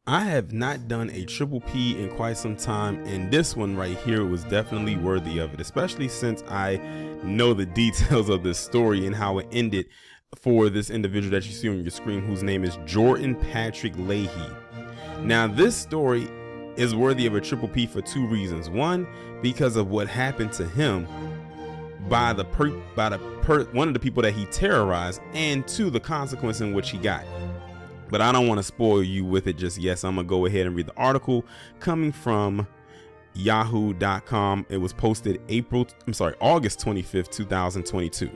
I have not done a triple P in quite some time, and this one right here was definitely worthy of it, especially since I know the details of this story and how it ended for this individual that you see on your screen, whose name is Jordan Patrick Leahy. Now, this story is worthy of a triple P for two reasons. One, because of what happened to him by one of the people that he terrorized, and two, the consequence in which he got. But I don't want to spoil you with it just yet, so I'm gonna go ahead and read the article coming from yahoo.com. It was posted August 25th, 2022.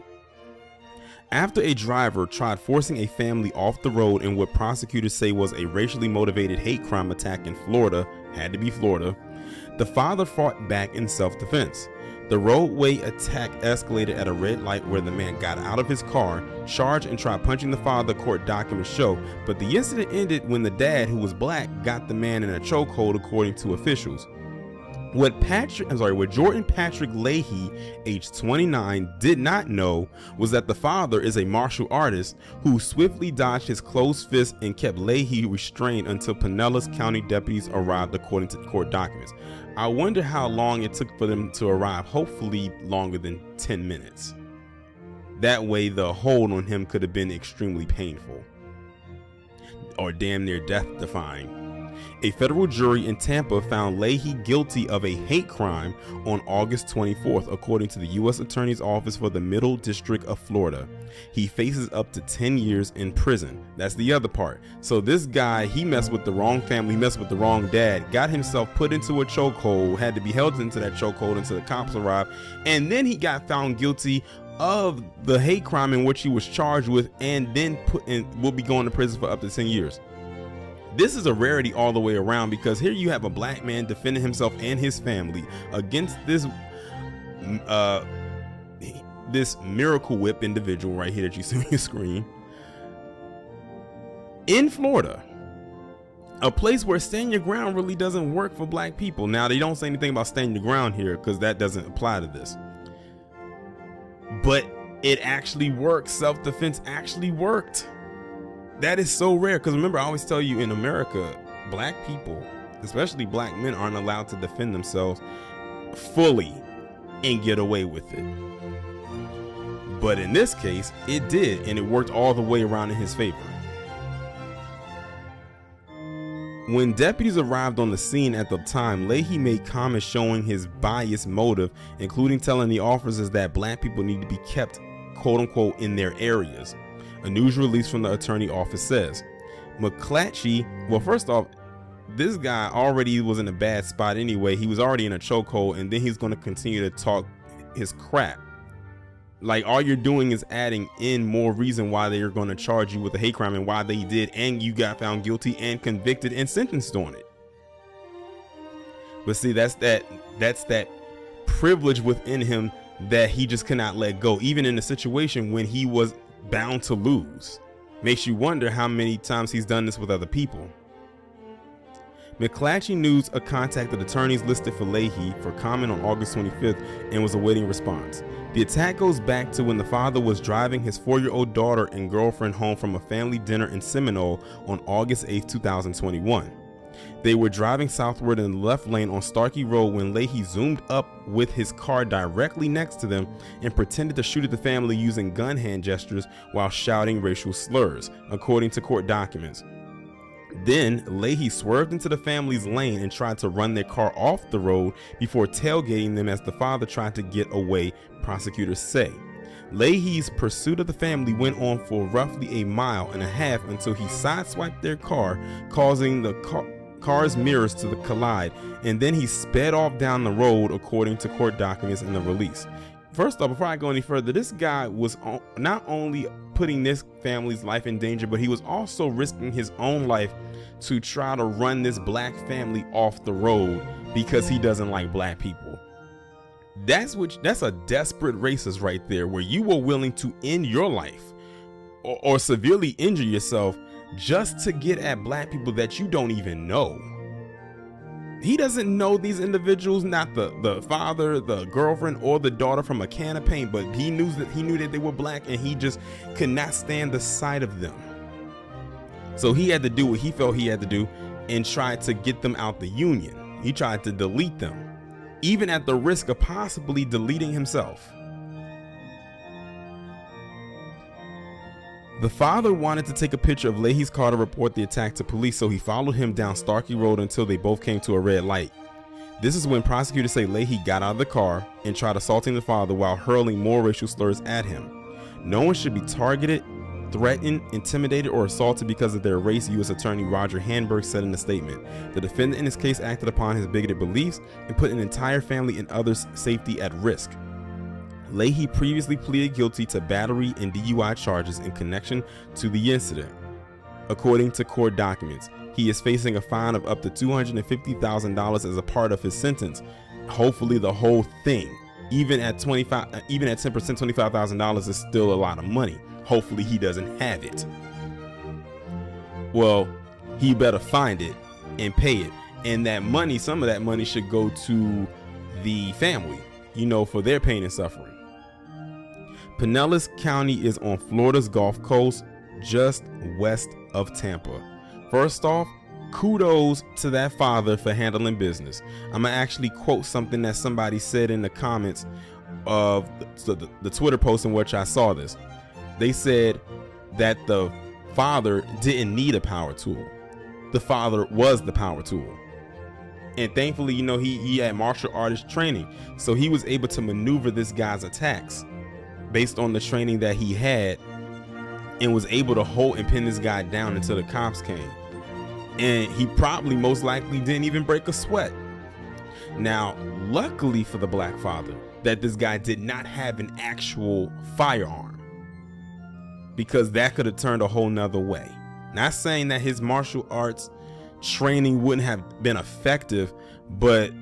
After a driver tried forcing a family off the road in what prosecutors say was a racially motivated hate crime attack in Florida, had to be Florida, the father fought back in self-defense. The roadway attack escalated at a red light where the man got out of his car, charged, and tried punching the father, court documents show, but the incident ended when the dad, who was black, got the man in a chokehold, according to officials. What Jordan Patrick Leahy, age 29, did not know was that the father is a martial artist who swiftly dodged his closed fist and kept Leahy restrained until Pinellas County deputies arrived, according to court documents. I wonder how long it took for them to arrive. Hopefully longer than 10 minutes. That way the hold on him could have been extremely painful or damn near death-defying. A federal jury in Tampa found Leahy guilty of a hate crime on August 24th, according to the U.S. Attorney's Office for the Middle District of Florida. He faces up to 10 years in prison. That's the other part. So this guy, he messed with the wrong family, messed with the wrong dad, got himself put into a chokehold, had to be held into that chokehold until the cops arrived, and then he got found guilty of the hate crime in which he was charged with, and then will be going to prison for up to 10 years. This is a rarity all the way around, because here you have a black man defending himself and his family against this miracle whip individual right here that you see on your screen in Florida, a place where stand your ground really doesn't work for black people. Now, they don't say anything about stand your ground here because that doesn't apply to this, but it actually works. Self-defense actually worked. That is so rare, because remember, I always tell you, in America, black people, especially black men, aren't allowed to defend themselves fully and get away with it. But in this case, it did, and it worked all the way around in his favor. When deputies arrived on the scene at the time, Leahy made comments showing his biased motive, including telling the officers that black people need to be kept, quote unquote, in their areas. A news release from the attorney office says McClatchy, well, first off, this guy already was in a bad spot anyway. He was already in a chokehold, and then he's going to continue to talk his crap. Like, all you're doing is adding in more reason why they're going to charge you with a hate crime and why they did, and you got found guilty and convicted and sentenced on it. But see, that's that privilege within him that he just cannot let go, even in a situation when he was bound to lose. Makes you wonder how many times he's done this with other people. McClatchy News contacted attorneys listed for Leahy for comment on August 25th and was awaiting response. The attack goes back to when the father was driving his 4-year-old daughter and girlfriend home from a family dinner in Seminole on August 8th, 2021. They were driving southward in the left lane on Starkey Road when Leahy zoomed up with his car directly next to them and pretended to shoot at the family using gun hand gestures while shouting racial slurs, according to court documents. Then Leahy swerved into the family's lane and tried to run their car off the road before tailgating them as the father tried to get away, prosecutors say. Leahy's pursuit of the family went on for roughly 1.5 miles until he sideswiped their car, causing the car's mirrors to collide, and then he sped off down the road, according to court documents in the release. First off, before I go any further, this guy was not only putting this family's life in danger, but he was also risking his own life to try to run this black family off the road because he doesn't like black people. That's a desperate racist right there, where you were willing to end your life or severely injure yourself just to get at black people that you don't even know. He doesn't know these individuals, not the father, the girlfriend, or the daughter from a can of paint, but he knew that they were black, and he just could not stand the sight of them. So he had to do what he felt he had to do, and tried to get them out the union. He tried to delete them, even at the risk of possibly deleting himself. The father wanted to take a picture of Leahy's car to report the attack to police, so he followed him down Starkey Road until they both came to a red light. This is when prosecutors say Leahy got out of the car and tried assaulting the father while hurling more racial slurs at him. No one should be targeted, threatened, intimidated, or assaulted because of their race, U.S. Attorney Roger Handberg said in a statement. The defendant in this case acted upon his bigoted beliefs and put an entire family and others' safety at risk. Leahy previously pleaded guilty to battery and DUI charges in connection to the incident. According to court documents, he is facing a fine of up to $250,000 as a part of his sentence. Hopefully the whole thing. Even at 10%, $25,000 is still a lot of money. Hopefully he doesn't have it. Well, he better find it and pay it. And that money, some of that money should go to the family, for their pain and suffering. Pinellas County is on Florida's Gulf Coast, just west of Tampa. First off, kudos to that father for handling business. I'm gonna actually quote something that somebody said in the comments of the Twitter post in which I saw this. They said that the father didn't need a power tool. The father was the power tool. And thankfully, he had martial artist training, so he was able to maneuver this guy's attacks based on the training that he had, and was able to hold and pin this guy down until the cops came. And he probably most likely didn't even break a sweat. Now, luckily for the black father, that this guy did not have an actual firearm, because that could have turned a whole nother way. Not saying that his martial arts training wouldn't have been effective, but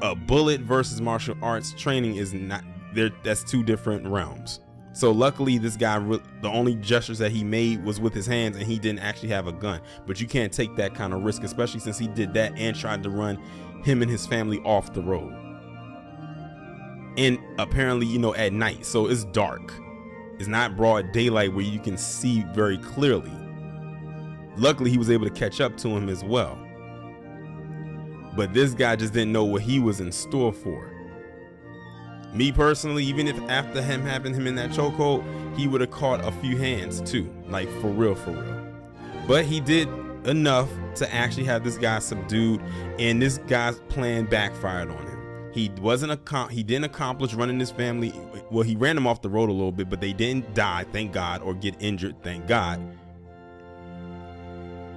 a bullet versus martial arts training is not there. That's two different realms. So luckily this guy, the only gestures that he made was with his hands, and he didn't actually have a gun. But you can't take that kind of risk, especially since he did that and tried to run him and his family off the road. And apparently, at night, so it's dark. It's not broad daylight where you can see very clearly. Luckily, he was able to catch up to him as well. But this guy just didn't know what he was in store for. Me personally, even if after him having him in that chokehold, he would have caught a few hands too, like for real. But he did enough to actually have this guy subdued, and this guy's plan backfired on him. He didn't accomplish running his family. Well, he ran them off the road a little bit, but they didn't die, thank God, or get injured, thank God.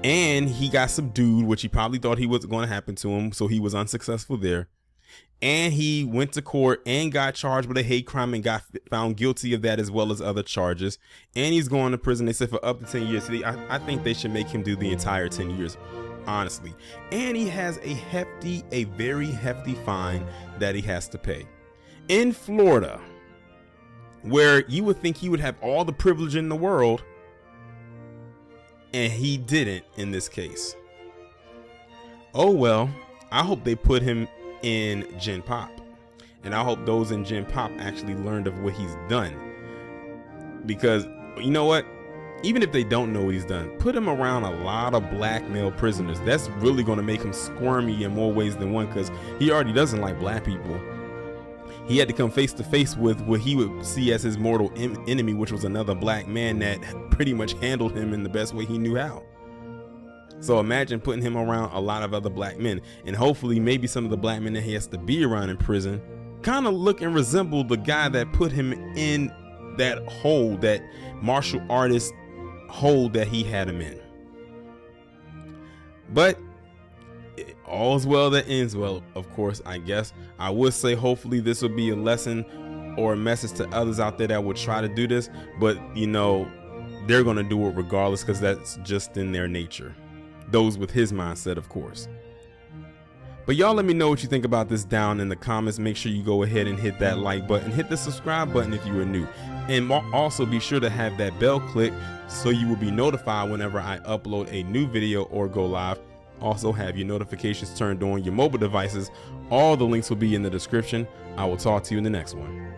And he got subdued, which he probably thought he was going to happen to him, so he was unsuccessful there. And he went to court and got charged with a hate crime and got found guilty of that, as well as other charges. And he's going to prison, they said, for up to 10 years. So I think they should make him do the entire 10 years, honestly. And he has a very hefty fine that he has to pay. In Florida, where you would think he would have all the privilege in the world, and he didn't in this case. Oh well, I hope they put him in Gen Pop, and I hope those in Gen Pop actually learned of what he's done, because you know what, even if they don't know what he's done, put him around a lot of black male prisoners. That's really going to make him squirmy in more ways than one, because he already doesn't like black people. He had to come face to face with what he would see as his mortal enemy, which was another black man that pretty much handled him in the best way he knew how. So imagine putting him around a lot of other black men, and hopefully maybe some of the black men that he has to be around in prison kind of look and resemble the guy that put him in that hole, that martial artist hole that he had him in. But all's well that ends well, of course, I guess. I would say hopefully this will be a lesson or a message to others out there that will try to do this, but they're going to do it regardless, because that's just in their nature. Those with his mindset, of course. But y'all let me know what you think about this down in the comments. Make sure you go ahead and hit that like button, hit the subscribe button if you are new, and also be sure to have that bell click so you will be notified whenever I upload a new video or go live. Also have your notifications turned on your mobile devices. All the links will be in the description. I will talk to you in the next one.